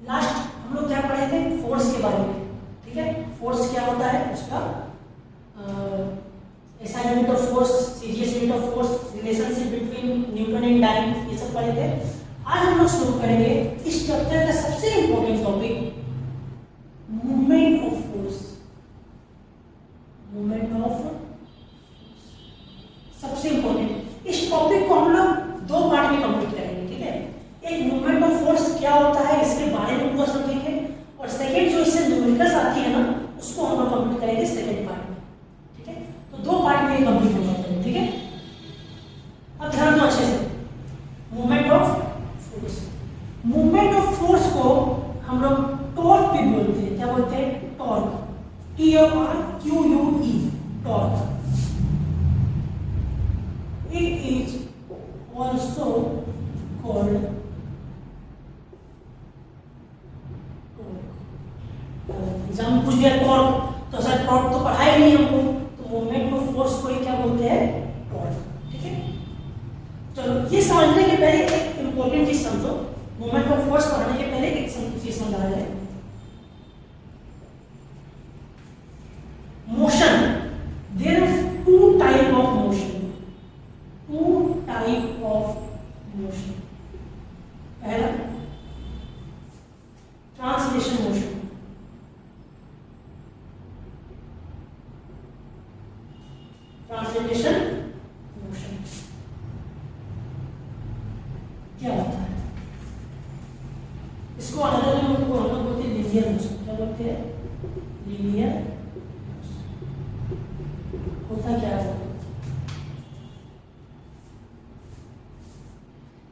Last हम लोग क्या पढ़े थे, फोर्स के बारे में, ठीक है। फोर्स क्या होता है, उसका SI unit of force, CGS unit of force, relationship between Newton and dyne, ये सब पढ़े थे। आज हम लोग शुरू करेंगे इस चैप्टर का सबसे important topic, movement of force. Movement of सबसे इंपॉर्टेंट, इस टॉपिक को हम लोग दो पार्ट में कंप्लीट करेंगे, ठीक है। एक मूवमेंट ऑफ फोर्स क्या होता है इसके बारे में पूरा समझेंगे, और सेकंड जो इससे न्यूमेरिकल्स आती है ना, उसको हम लोग कंप्लीट करेंगे सेकंड पार्ट में, ठीक है। तो दो पार्ट में ये कंप्लीट हो जाता है, ठीक है। अब ध्यान दो अच्छे से, movement of force. Movement of force को हम लोग टॉर्क भी बोलते हैं। क्या बोलते हैं? Torque, TORQUE, torque. It is also called exam पूछ दिया टॉर्क, तो सर टॉर्क तो पढ़ा ही नहीं हमको, तो मूवमेंट ऑफ फोर्स को ही क्या बोलते हैं? टॉर्क, ठीक है। चलो ये समझने के पहले एक इंपॉर्टेंट चीज समझो, मूवमेंट ऑफ फोर्स पढ़ने के पहले एक चीज समझा जाए। Motion, there are two type of motion, two type of motion. पहला ट्रांसलेशन मोशन, ट्रांसलेशन मोशन क्या होता है? इसको अलग अलग लोग हम लोग बोलते हैं लीनियर मोशन। क्या बोलते हैं? लीनियर होता क्या है?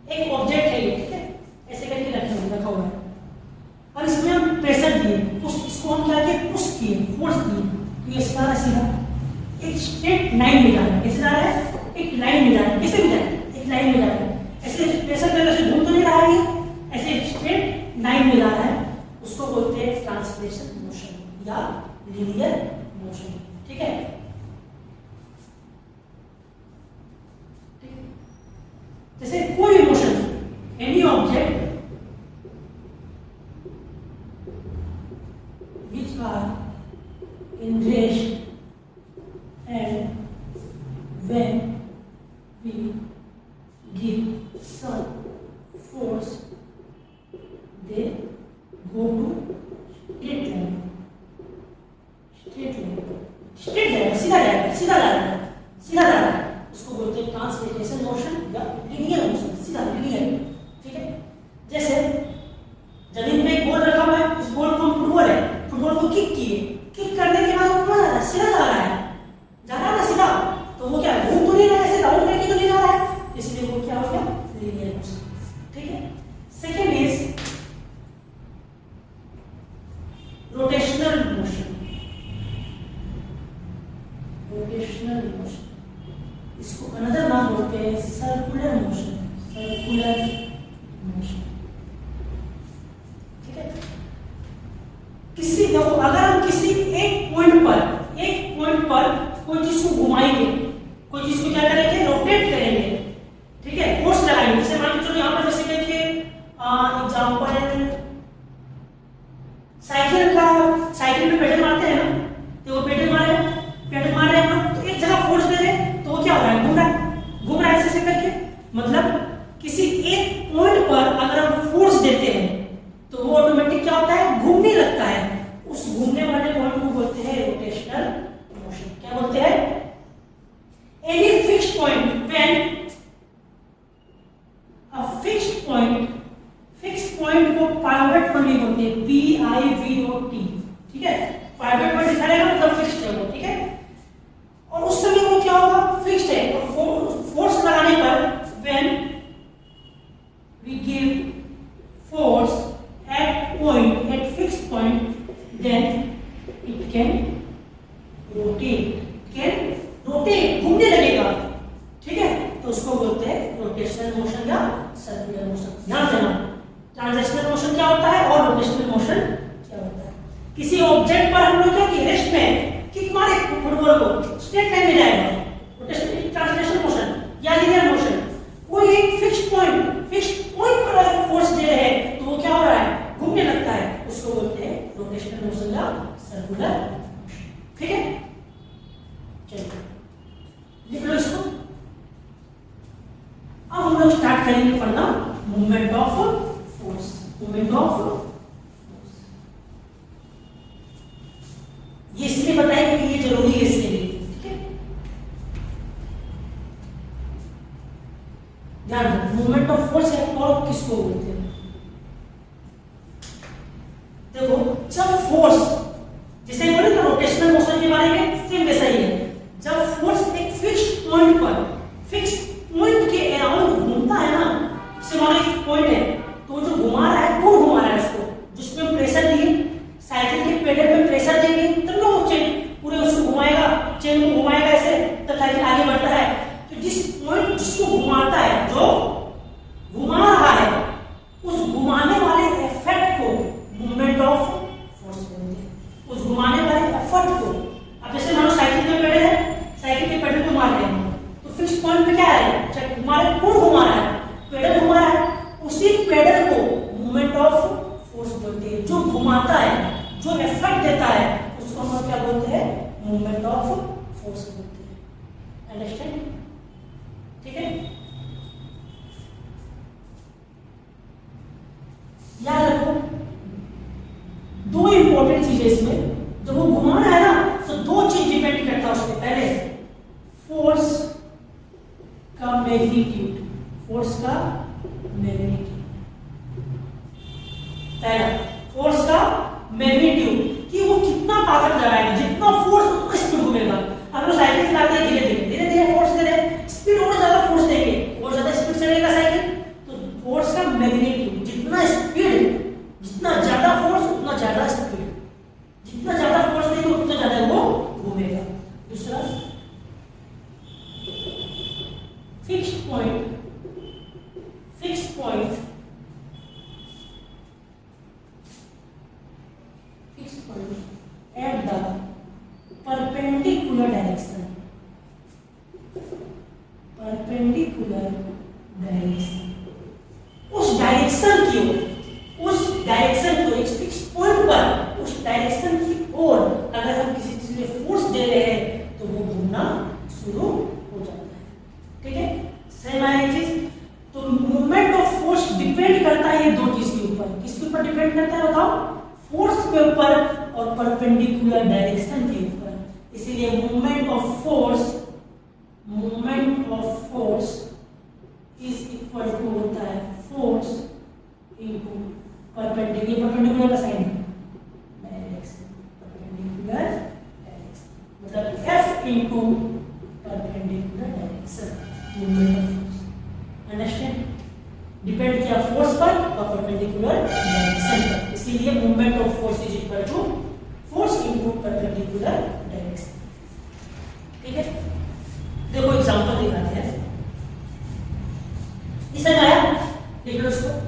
एक ऑब्जेक्ट है ये, ठीक है, ऐसे करके रखा हुआ है, और इसमें हम प्रेशर दिए, इसको हम क्या किए? पुश किए, फोर्स दिए, तो ये सीधा सीधा एक स्ट्रेट लाइन में जा रहा है। कैसे जा रहा है? एक लाइन में जा रहा है। कैसे भी जा रहा है? एक लाइन में जा रहा है। ऐसे प्रेशर में ऐसे घूम तो नहीं रहा है, ऐसे स्ट्रेट लाइन में जा रहा है, उसको बोलते हैं ट्रांसलेशन मोशन या लीनियर मोशन, ठीक है। जैसे कोई भी motion, any object which are in rest, and when we give some force they go to straight line, सीधा जाएगा, सीधा जा रहा है, सीधा जा रहा है, उसको बोलते हैं ट्रांसलेशन मोशन या लीनियर मोशन, सीधा लीनियर, ठीक है। जैसे जमीन में एक बॉल रखा हुआ है, इस बॉल को फुटबॉल है, फुटबॉल को किक किए, किक करने के बाद वो कहाँ जा रहा है? सीधा जा रहा है, जा रहा है ना सीधा, तो वो क्या घूम तो नहीं रहा है, ऐसे राउंड करके तो नहीं जा रहा है, इसलिए वो क्या हो गया? लीनियर मोशन, ठीक है। Second is rotational motion, rotational motion, इसको अनदर नाम बोलते हैं सर्कुलर मोशन, सर्कुलर मोशन, ठीक है। किसी अगर हम किसी एक पॉइंट पर कोई चीज को घुमाएंगे, कोई चीज को क्या करेंगे? रोटेट करेंगे, ठीक है, फोर्स लगाएंगे। जैसे मान के चलो यहाँ पर जैसे देखिए एग्जांपल साइकिल में पेडल मारते हैं ना, तो वो पेडल मार रहे हैं हम, तो एक जगह फोर्स दे रहे हैं, तो वो क्या हो रहा है? घूम रहा है ऐसे करके। मतलब किसी एक पॉइंट पर अगर हम फोर्स देते हैं तो वो ऑटोमेटिक क्या होता है? घूमने लगता है। उस घूमने वाले पॉइंट को बोलते हैं रोटेशनल मोशन। क्या बोलते हैं? Any fixed point, when a fixed point को पाइवट पॉइंट भी बोलते हैं, PIVOT, ठीक है। पाइवट पॉइंट दिखा रहेगा मतलब फिक्स्ड है वो, ठीक है। और उस समय वो क्या होगा? फिक्स्ड है, और फोर्स लगाने पर when we give force at fixed point, then it can rotate, घूमने लगेगा, ठीक है। तो उसको बोलते हैं रोटेशनल मोशन या सर्कुलर मोशन। ध्यान देना, ट्रांजैक्शनल मोशन क्या होता है और रोटेशनल मोशन क्या होता है। किसी ऑब्जेक्ट पर हम लोग क्या किए? रेस्ट में किक मारे फुटबॉल को, स्ट्रेट लाइन में जाएगा, रोटेशनल ट्रांसलेशन मोशन या लीनियर मोशन। कोई एक फिक्स्ड पॉइंट पर अगर फोर्स दे रहे हैं तो वो क्या हो रहा है? घूमने लगता of force, moment of force. ये इसलिए बताएं कि ये जरूरी है इसके लिए, ठीक है। ध्यान दो, मोमेंट ऑफ फोर्स और किसको बोलते हैं? देखो, जब फोर्स, जैसे बोले ना रोटेशनल मोशन के बारे में, सेम वैसा ही है। जब फोर्स एक फिक्स्ड पॉइंट पर, फिक्स पॉइंट के अराउंड घूमता है ना, जैसे मान लो एक पॉइंट है, तो जो घुमा रहा है, कौन घुमा रहा है उसको? जिसमें प्रेशर दिए, साइकिल के पेडल में प्रेशर देंगे तब ना वो चेन पूरे उसको घुमाएगा, चेन को घुमाएगा ऐसे, तब साइकिल आगे बढ़ता है। तो जिस पॉइंट जिसको घुमाता है, जो घुमा रहा है, उस घुमाने वाले इफेक्ट को मूवमेंट ऑफ फोर्स बोलते हैं। उस घुमाने वाले इफेक्ट को, अब जैसे मान लो साइकिल के पेडल है, साइकिल के पेडल को मार रहे हैं, तो फिक्स पॉइंट पे क्या है? चाहे घुमा रहे, कौन घुमा रहा है? पेडल घुमा रहा है, उसी पेडल को मूवमेंट ऑफ फोर्स बोलते हैं। जो घुमाता है, जो इफेक्ट देता है, उसको हम क्या बोलते हैं? मूवमेंट ऑफ फोर्स बोलते हैं। अंडरस्टैंड? ठीक है, याद रखो दो इंपॉर्टेंट चीजें इसमें। जब वो घुमा रहा है ना, तो दो चीज डिपेंड करता है उसके। पहले फोर्स का मैग्नीट्यूड, फोर्स का मैग्नीट्यूड, पहला फोर्स का मैग्नीट्यूड, कि वो कितना ताकत लगाएगा, जितना फोर्स उतना स्पीड घूमेगा। हम लोग साइकिल चलाते हैं, धीरे धीरे धीरे धीरे फोर्स दे रहे हैं, स्पीड और ज्यादा फोर्स देंगे, और ज्यादा स्पीड चलेगा साइकिल। तो फोर्स का मैग्नीट्यूड, जितना स्पीड, जितना ज्यादा फोर्स उतना ज्यादा स्पीड, जितना ज्यादा फोर्स देंगे उतना ज्यादा वो घूमेगा। दूसरा fixed point, fixed point, fixed point at the perpendicular direction, perpendicular direction, उस डायरेक्शन की ओर, उस डायरेक्शन को, एक फिक्स पॉइंट पर उस डायरेक्शन की ओर अगर हम किसी चीज में फोर्स दे रहे हैं तो वो घूमना शुरू हो जाता है। ठीक है, सेम है चीज। तो मूवमेंट ऑफ फोर्स डिपेंड करता है ये दो चीज के ऊपर। किसके ऊपर डिपेंड करता है बताओ? फोर्स के ऊपर और परपेंडिकुलर डायरेक्शन के ऊपर। इसीलिए movement of force, movement of force is equal to होता है फोर्स इनटू परपेंडिकुलर का साइन डायरेक्शन, परपेंडिकुलर डायरेक्शन मतलब F into perpendicular direction, movement of force. Understand? Depend किया फोर्स पर और परपेंडिकुलर डायरेक्शन पर, इसीलिए movement of force is equal to force into perpendicular direction. ठीक है, देखो एग्जांपल दिखाते हैं। इसे आया, लिख लो इसको।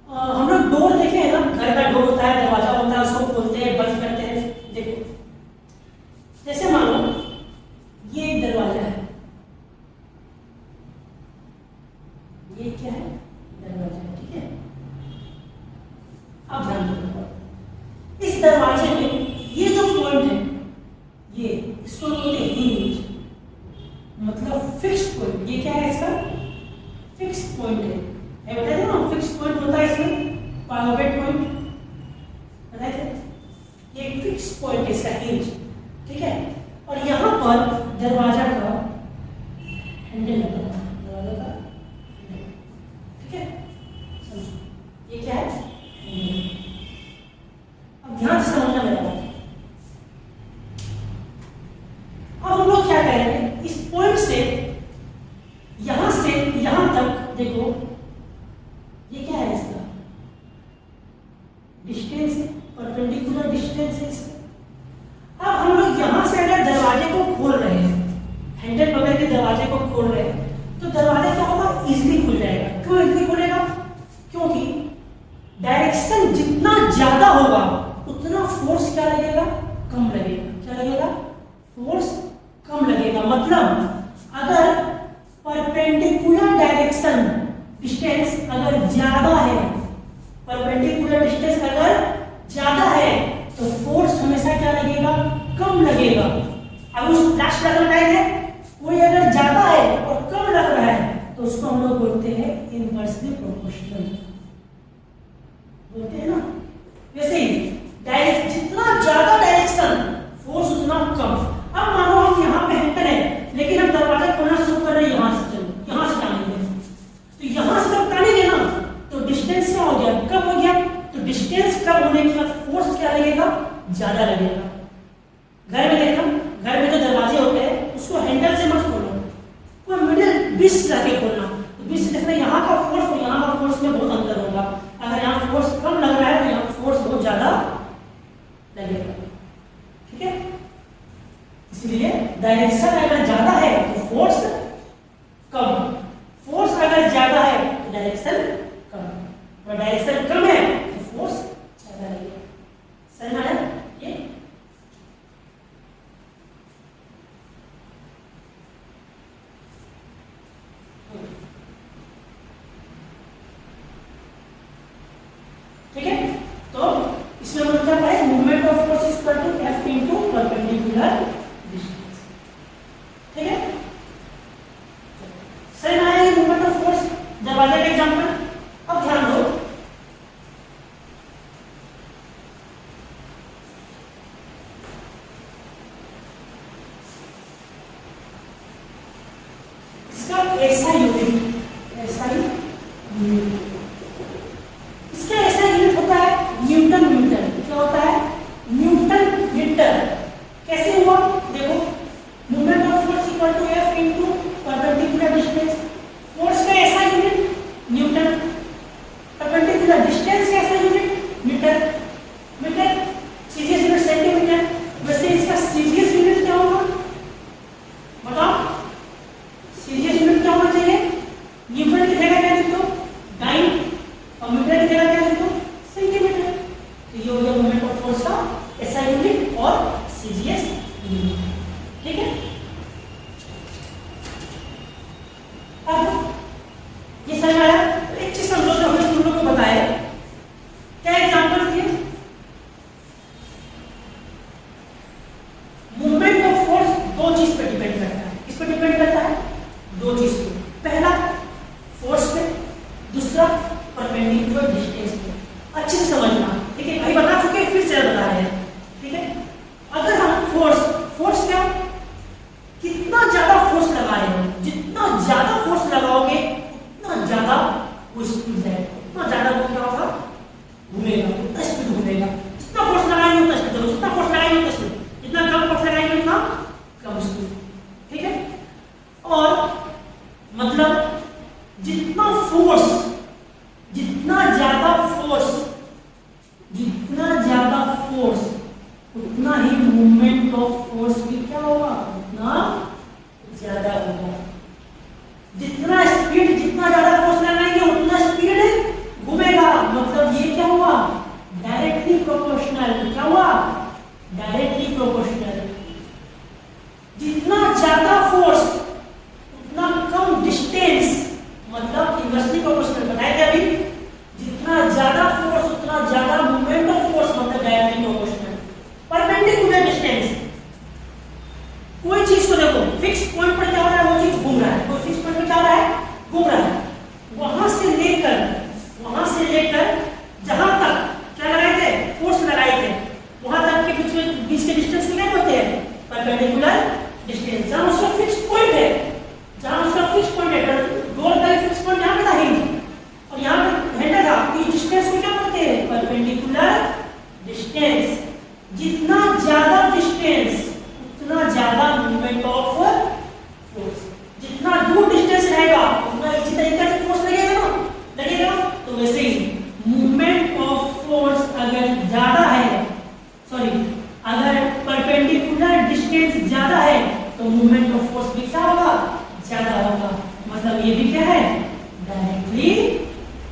हम लोग डोर देखे हैं ना, घर का डोर होता है, दरवाजा होता है, उसको खोलते हैं, बंद करते हैं। देखो जैसे मान लो ये एक दरवाजा है, ये क्या है? दरवाजा है। ठीक है, अब ध्यान दो, इस दरवाजे में ये जो पॉइंट है, ये इसको बोलते हैं हिंज, मतलब फिक्स्ड पॉइंट। ये क्या है? इसका फिक्स्ड पॉइंट है। बताया था ना, फिक्स्ड पॉइंट होता है इसमें, पाइवट पॉइंट बताया था। ये एक फिक्स्ड पॉइंट है इसका, हिंज। ठीक है, और यहाँ पर दरवाजा का हैंडल लगा हुआ है, दरवाजा का हैंडल। ठीक है, समझो ये क्या है? हैंडल। अब ध्यान से समझना मेरा बात। अब हम लोग क्या करेंगे, इस पॉइंट से यहां तक देखो, ये क्या है? इसका डिस्टेंस है, परपेंडिकुलर डिस्टेंस है इसका। अब हम लोग यहां से अगर दरवाजे को खोल रहे हैं, हैंडल पकड़ के दरवाजे को खोल रहे हैं, तो दरवाजा क्या होगा? इजीली खुल जाएगा। क्यों इजीली खुलेगा? क्योंकि डायरेक्शन जितना ज्यादा होगा उतना फोर्स क्या लगेगा? कम लगेगा। क्या लगेगा? फोर्स कम लगेगा। मतलब अगर परपेंडिकुलर डायरेक्शन डिस्टेंस अगर ज्यादा है, परपेंडिकुलर डिस्टेंस अगर ज्यादा है, तो फोर्स हमेशा क्या लगेगा? कम लगेगा। अब उस लास्ट क्लास है कोई अगर ज्यादा है और कम लग रहा है तो उसको हम लोग बोलते हैं इनवर्सली प्रोपोर्शनल, बोलते हैं ना। वैसे ही डायरेक्ट जितना ज्यादा डायरेक्शन फोर्स उतना कम। अब मानो हम यहाँ पे हैंडल है लेकिन हम दरवाजा खोलना शुरू कर रहे हैं यहाँ से, चलो यहाँ से टानेंगे, तो यहाँ से जब टानेंगे ना तो डिस्टेंस क्या हो गया, कम हो गया। तो डिस्टेंस कम होने के बाद फोर्स क्या लगेगा, ज्यादा लगेगा। घर में देखो, घर में जो दरवाजे होते हैं उसको हैंडल से मत खोलो, कोई मिडिल बीच से जाके खोलना। तो बीच से देखना यहाँ का फोर्स और यहाँ का फोर्स में बहुत अंतर होगा। अगर यहाँ फोर्स कम लग रहा है तो यहाँ फोर्स बहुत ज्यादा लगेगा, ठीक है। इसलिए डायरेक्शन अगर ज्यादा है तो फोर्स कम, फोर्स अगर ज्यादा है तो डायरेक्शन कम, और डायरेक्शन कम है तो फोर्स ज्यादा लगेगा। समझ में आया ये? ठीक है, तो इसमें हम क्या पाए, movement of force is equal to F into perpendicular distance. ठीक है, सही ना है मूवमेंट ऑफ फोर्स दरवाजे का एग्जांपल। अब ध्यान दो, इसका ऐसा यूनिट, ऐसा ही यूनिट, इसका ऐसा यूनिट होता है न्यूटन मीटर। क्या होता है, न्यूटन मीटर। कैसे हुआ, देखो movement of force equal to F into perpendicular distance. Force का ऐसा यूनिट न्यूटन, परपेंडिकुलर डिस्टेंस का ऐसा unit metre. Metre CGS unit centimetre. वैसे इसका सीजीएस यूनिट क्या होगा बताओ, सीजीएस यूनिट क्या होना चाहिए, न्यूटन की जगह क्या लिख दो डाइन, और मीटर की जगह क्या लिख दो सेंटीमीटर। तो ये हो गया मोमेंट ऑफ फोर्स का एसआई यूनिट और सीजीएस यूनिट। ठीक है, अब ये समझ में आया। तो एक चीज समझो जो हमने तुम लोगों को बताया, क्या एग्जांपल दिए, मूवमेंट ऑफ फोर्स दो चीज पर डिपेंड करता है। किस पर डिपेंड करता है, दो चीज पे, पहला फोर्स पे, दूसरा परपेंडिकुलर डिस्टेंस पे। अच्छे से समझना, ठीक है, भाई बता चुके फिर से बता रहे हैं। ठीक है, अगर हम फोर्स क्या, कितना ज्यादा फोर्स लगा रहे हो, जितना ज्यादा फोर्स लगाओगे उतना ज्यादा वो स्पीड जाएगा, उतना ज्यादा वो क्या होगा, घूमेगा, उतना स्पीड घूमेगा। जितना फोर्स लगाएंगे उतना स्पीड चलो, जितना फोर्स लगाएंगे उतना स्पीड, जितना कम फोर्स लगाएंगे उतना कम स्पीड। ठीक है, और मतलब जितना फोर्स, जितना ज्यादा फोर्स, जितना ज्यादा फोर्स उतना ही मूवमेंट ऑफ फोर्स भी क्या होगा, उतना ज्यादा होगा। जितना स्पीड, जितना ज्यादा फोर्स लगाएंगे उतना स्पीड घूमेगा। मतलब ये क्या हुआ, डायरेक्टली प्रोपोर्शनल। क्या हुआ, डायरेक्टली प्रोपोर्शनल। जितना ज्यादा फोर्स उतना कम डिस्टेंस, मतलब इनवर्सली प्रोपोर्शनल बताया क्या अभी, जितना ज्यादा फोर्स उतना ज्यादा मूवमेंट ऑफ फोर्स, मतलब डायरेक्टली प्रोपोर्शनल। परपेंडिकुलर डिस्टेंस, कोई चीज को देखो फिक्स पॉइंट पर क्या हो रहा है, वो चीज घूम रहा है, कोई फिक्स पॉइंट पर क्या हो रहा है, घूम रहा है। वहां से लेकर जहां तक क्या लगाए थे, फोर्स लगाए थे, वहां तक के बीच के डिस्टेंस को क्या बोलते हैं, परपेंडिकुलर डिस्टेंस। जहां उसका फिक्स पॉइंट है, जहां उसका फिक्स पॉइंट है, गोल का फिक्स पॉइंट यहां पे था हिंज, और यहां पे हैंडल था, इस डिस्टेंस को क्या बोलते हैं, परपेंडिकुलर डिस्टेंस। जितना ज्यादा डिस्टेंस उतना ज्यादा मूवमेंट ऑफ फोर्स। जितना दूर डिस्टेंस रहेगा उतना इसी तरीके से फोर्स लगेगा। तो वैसे ही मूवमेंट ऑफ फोर्स अगर ज्यादा है, सॉरी अगर परपेंडिकुलर डिस्टेंस ज्यादा है तो मूवमेंट ऑफ फोर्स भी क्या होगा, ज्यादा होगा। मतलब ये भी क्या है, डायरेक्टली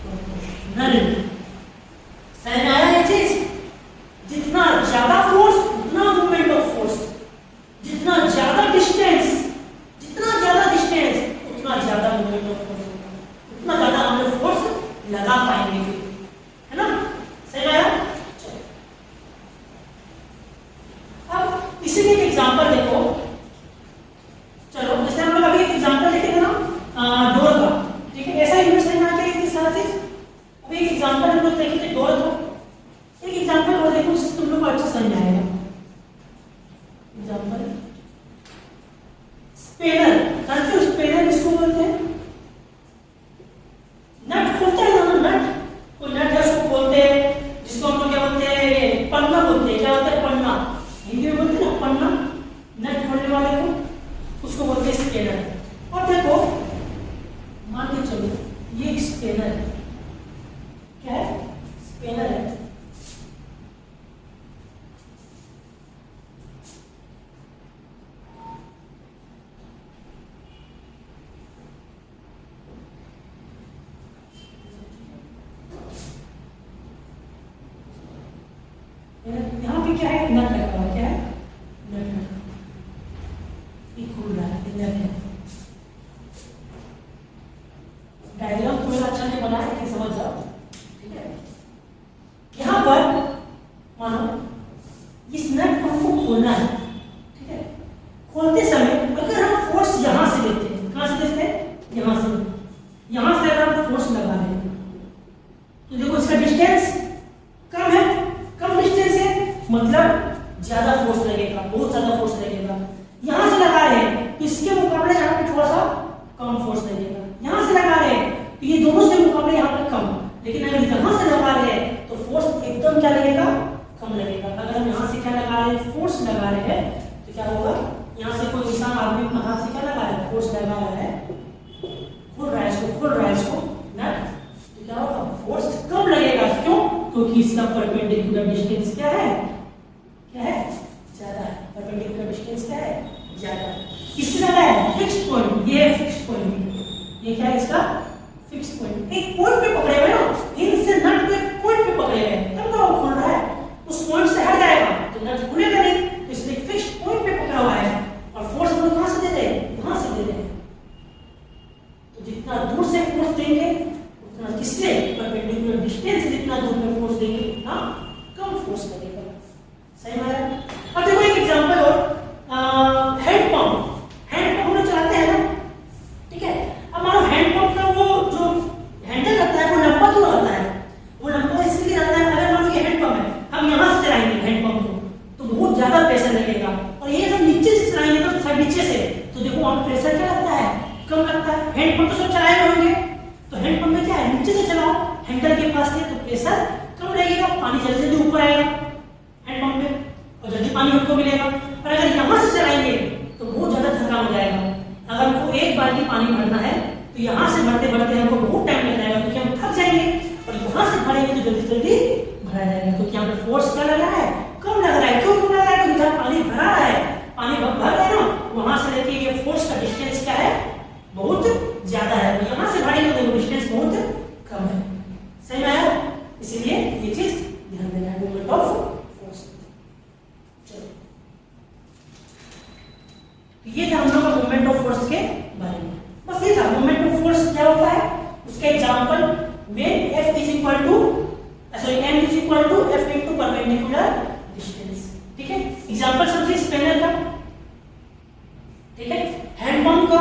प्रोपोर्शनल। समझ में आया ये चीज, जितना ज्यादा फोर्स उतना मूवमेंट ऑफ फोर्स, जितना ज्यादा डिस्टेंस, जितना ज्यादा डिस्टेंस उतना ज्यादा मूवमेंट ऑफ फोर्स होगा, उतना ज्यादा हम लोग फोर्स लगा पाएंगे फिर, है ना। सही आया। अब इसी के एग्जांपल देखो, चलो जैसे हम लोग अभी एक एग्जांपल देखेंगे ना डोर का, ठीक है, ऐसा यूनिट समझ में आता है कि सारा चीज। अभी एक एग्जांपल हम लोग देखेंगे डोर का, एक एग्जांपल और देखो जिससे तुम लोग को अच्छा समझ आएगा। एग्जांपल स्पेनर, जानते हो स्पेनर किसको बोलते हैं? नट खोलता है ना, नट, कोई नट है उसको खोलते हैं, जिसको हम लोग क्या बोलते हैं, पन्ना बोलते हैं। क्या होता है? पन्ना, हिंदी में बोलते हैं ना पन्ना, नट खोलने वाले को उसको बोलते हैं स्पेनर। और देखो मान के चलो ये एक स्पेनर है, क्या है? स्पेनर है। यहाँ पे क्या है? नट लगा हुआ है। क्या है? नट खुल रहा है, नट है। डायग्राम थोड़ा अच्छा नहीं बना है, समझ जाओ, ठीक है। यहाँ पर मानो इस नट को हमको खोलना है, ठीक है। खोलते समय अगर हम फोर्स यहाँ से देते हैं, कहाँ से देते हैं? यहाँ से अगर हम फोर्स लगा रहे हैं तो देखो इसका डिस्टेंस कम है, कम डिस्टेंस है, मतलब ज्यादा फोर्स लगेगा, बहुत ज्यादा फोर्स लगेगा। यहां से लगा रहे हैं तो इसके मुकाबले यहाँ पे थोड़ा सा कम फोर्स लगेगा। यहां से लगा रहे हैं तो ये दोनों से मुकाबले यहाँ पे कम, लेकिन अगर यहां से लगा रहे हैं तो फोर्स एकदम क्या लगेगा? कम लगेगा। अगर हम यहाँ से क्या लगा रहे हैं? फोर्स लगा रहे हैं तो क्या होगा? यहाँ से कोई इंसान आदमी अपना हाथ से क्या लगा रहा है? फोर्स लगा रहा है, खोल रहा है इसको नट, तो क्या होगा? फोर्स कम लगेगा। क्यों? क्योंकि इसका परपेंडिकुलर डिस्टेंस क्या है? ज्यादा है। परपेंडिकुलर डिस्टेंस क्या है? ज्यादा। किससे लगा है? Fixed point. ये फिक्स्ड पॉइंट, ये क्या है? इसका फिक्स्ड पॉइंट। एक पॉइंट पे पकड़े हुए ना, इनसे नट को एक पॉइंट पे पकड़े हुए, तब तो वो खुल रहा है। उस पॉइंट से हट जाएगा तो नट खुलेगा नहीं, तो इसलिए फिक्स्ड पॉइंट पे पकड़ा हुआ है। और फोर्स हम लोग कहां से दे रहे हैं? यहां से दे रहे हैं। तो जितना दूर से फोर्स देंगे उतना, किससे? परपेंडिकुलर डिस्टेंस, जितना दूर में फोर्स देंगे उतना कम फोर्स लगेगा। सही है? अब देखो एक एग्जांपल और, हैंड पंप हम लोग चलाते हैं ना, ठीक है। अब मानो हैंड पंप का वो जो हैंडल रहता है वो लंबा क्यों रहता है? वो लंबा इसलिए रहता है, अगर मान लो ये हैंड पंप है, हम यहाँ से चलाएंगे हैंड पंप को तो बहुत ज्यादा प्रेशर लगेगा, और ये हम नीचे से चलाएंगे तो नीचे से, तो देखो वहां प्रेशर क्या लगता है? कम लगता है। हैंड पंप तो सब चलाए होंगे, तो हैंड पंप में क्या है? नीचे से चलाओ हैंडल के पास से, तो प्रेशर कम लगेगा, पानी जल्दी जल्दी ऊपर आएगा हैंड पंप में और जल्दी पानी हमको मिलेगा। पर अगर यहाँ से चलाएंगे तो बहुत ज्यादा थकान हो जाएगा। अगर हमको एक बाल्टी पानी भरना है तो यहाँ से भरते भरते हमको बहुत टाइम लग जाएगा, क्योंकि हम थक जाएंगे, और यहाँ से भरेंगे तो जल्दी जल्दी भरा जाएगा, क्योंकि यहाँ पे फोर्स क्या लग रहा है? कम लग रहा है। क्यों कम लग रहा है? क्योंकि जहाँ पानी भरा रहा है, पानी भर रहा है ना, वहां से लेके ये फोर्स का डिस्टेंस क्या है? बहुत ज्यादा है। यहाँ से भरेंगे तो डिस्टेंस बहुत कम है। सही में आया? इसीलिए ये चीज ध्यान देना है, मोमेंट ऑफ फोर्स। चलो, ये था हम लोग का मोमेंट ऑफ फोर्स के बारे में। बस ये था मोमेंट ऑफ फोर्स क्या होता है, उसके एग्जांपल में F is equal to m is equal to F into perpendicular distance, ठीक है। एग्जांपल समझिए स्पेनर का, ठीक है, हैंड पंप का,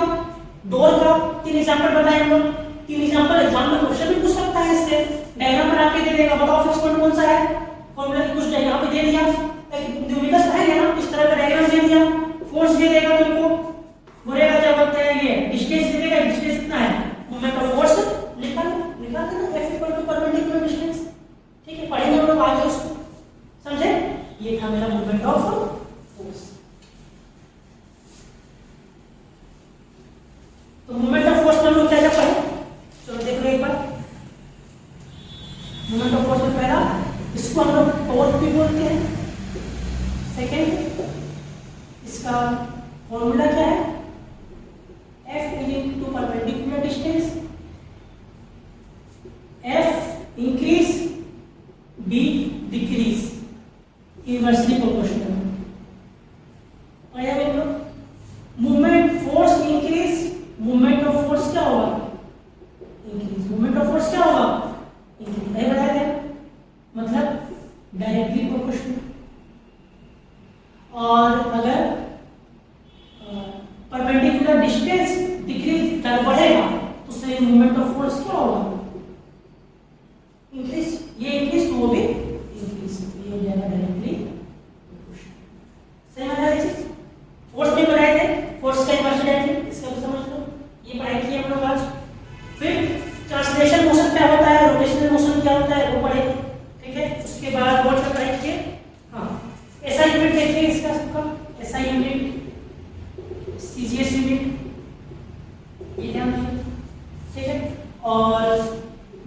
डोर का, 3 एग्जांपल बताए हम लोग। 3 एग्जांपल एग्जाम में क्वेश्चन भी पूछ सकता है इससे, डायग्राम बना के दे देगा, बताओ फिक्स पॉइंट कौन सा है, फॉर्मूला की कुछ यहाँ पे दे दिया, न्यूमेरिकल्स आएगा ना, इस तरह का डायग्राम दे दिया, फोर्स दे देगा तुमको, बोलेगा क्या बोलते हैं ये डिस्टेंस दे देगा, डिस्टेंस कितना है, मोमेंट ऑफ फोर्स निकाल देना, F equal to perpendicular distance, ठीक है। पढ़ेंगे हम लोग आगे उसको, समझे। ये था मेरा मोमेंट ऑफ फोर्स। तो मोमेंट ऑफ फोर्स में हम लोग क्या क्या पढ़े, चलो देख लो एक बार। मोमेंट ऑफ फोर्स में पहला, इसको हम लोग टॉर्क भी बोलते हैं। सेकेंड, इसका फॉर्मूला क्या है, F into perpendicular distance, F increase, B decrease, inversely proportional. और यह देख लो, movement force increase, movement of force क्या होगा, इंक्रीज, मूवमेंट ऑफ फोर्स क्या होगा, इंक्रीज। नहीं बताया था, मतलब डायरेक्टली प्रोपोर्शनल। और अगर सीजीएस यूनिट, ये ध्यान दें, ठीक है। और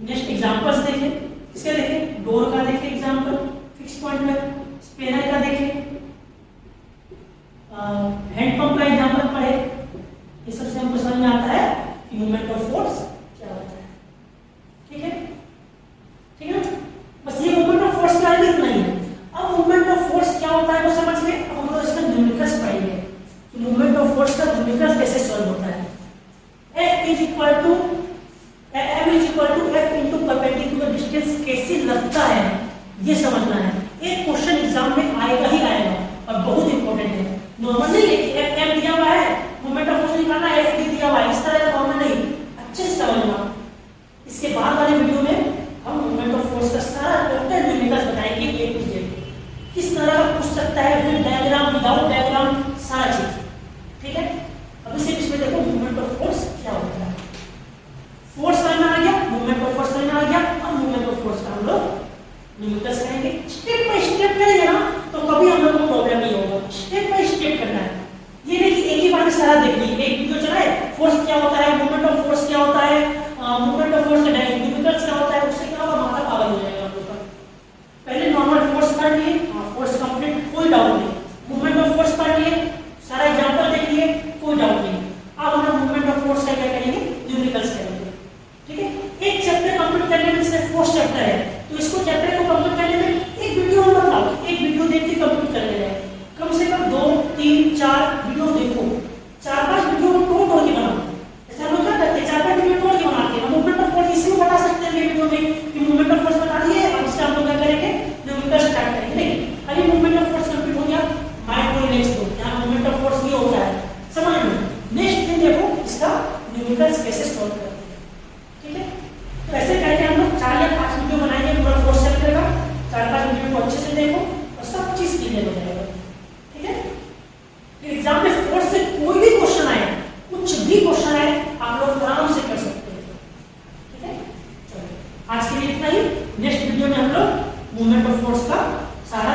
नेक्स्ट एग्जांपल्स देखें, इसके देखें, डोर का देखें एग्जांपल, फिक्स पॉइंट में, स्पेनर का देखें, हैंड पंप का एग्जांपल पढ़े, ये सबसे हमको समझ में आता है कि मूवमेंट ऑफ फोर्स क्या होता है, ठीक है, ठीक है। बस ये मूवमेंट ऑफ फोर्स का इतना ही है। अब मूवमेंट ऑफ फोर्स क्या होता है वो समझ गए, अब हम लोग इसका न्यूमेरिकल्स पढ़ेंगे कि मूवमेंट ऑफ फोर्स का न्यूमेरिकल्स कैसे सॉल्व होता है। F is equal to m is equal to f into perpendicular distance कैसे लगता है ये समझना है। एक क्वेश्चन एग्जाम में आएगा ही आएगा और बहुत इंपॉर्टेंट है। नॉर्मल नहीं है कि f m दिया हुआ है, मोमेंट ऑफ फोर्स निकालना है, f d दिया हुआ है, इस तरह का नॉर्मल नहीं, अच्छे से समझना। इसके बाद वाले वीडियो में हम मोमेंट ऑफ फोर्स का सारा टोटल न्यूमेरिकल्स बताएंगे ए टू जेड, किस तरह का पूछ सकता है, विद डायग्राम विदाउट डायग्राम, सारा चीज, ठीक है। अब इसे इसमें देखो मूवमेंट ऑफ फोर्स क्या होता है। फोर्स समझ आ गया, मूवमेंट ऑफ फोर्स समझ आ गया। अब मूवमेंट ऑफ फोर्स का हम लोग न्यूमेरिकल्स करेंगे, स्टेप बाय स्टेप करेंगे ना तो कभी हम लोग को प्रॉब्लम नहीं होगा। स्टेप बाय स्टेप करना है, ये नहीं कि एक ही बार में सारा देख लीजिए। एक वीडियो चलाए फोर्स क्या होता है, मूवमेंट ऑफ फोर्स क्या होता है, मूवमेंट ऑफ फोर्स का न्यूमेरिकल्स क्या होता है, उससे क्या होगा, माथा पागल हो जाएगा आप लोग का। पहले नॉर्मल फोर्स पढ़ लिए, फोर्स कंप्लीट, कोई डाउट नहीं। मूवमेंट ऑफ फोर्स पढ़ लिए, सारा एग्जांपल देख लिए, कोई डाउट नहीं। अब हम लोग मूवमेंट ऑफ फोर्स का क्या करेंगे, न्यूमेरिकल्स करेंगे, ठीक है। एक चैप्टर कंप्लीट करने में सिर्फ फोर्थ चैप्टर है, तो इसको चैप्टर को कंप्लीट करने में एक वीडियो हम बनाओ, एक वीडियो देख के कंप्लीट कर ले रहे हैं। कम से कम 2, 3, 4 वीडियो देखो, 4-5 वीडियो को तोड़ के बनाओ। ऐसा हम लोग क्या करते हैं, 4-5 वीडियो तोड़ के बनाते हैं। मूवमेंट ऑफ फोर्स इसी में बता सकते हैं वीडियो में कि मूवमेंट ऑफ फोर्स बता दिए, अब इससे हम लोग क्या करेंगे, न्यूमेरिकल स्टार्ट करेंगे। नहीं, अभी मूवमेंट ऑफ फोर्स कंप्लीट हो गया, माइंड को रिलैक्स दो, यहां मूवमेंट ऑफ फोर्स ये होता है, समझ लो। नेक्स्ट दिन देखो इसका न्यूमेरिकल्स कैसे सॉल्व करते हैं, ठीक है। तो ऐसे करके हम लोग 4 या 5 वीडियो बनाएंगे पूरा फोर्स चैप्टर का। 4-5 वीडियो को अच्छे से देखो और सब चीज क्लियर हो जाएगा, ठीक है। एग्जाम में फोर्स से कोई भी क्वेश्चन आए, कुछ भी क्वेश्चन आए, आप लोग आराम से कर सकते हैं, ठीक है। चलो आज के लिए इतना ही। नेक्स्ट वीडियो में हम लोग मूवमेंट ऑफ फोर्स का सारा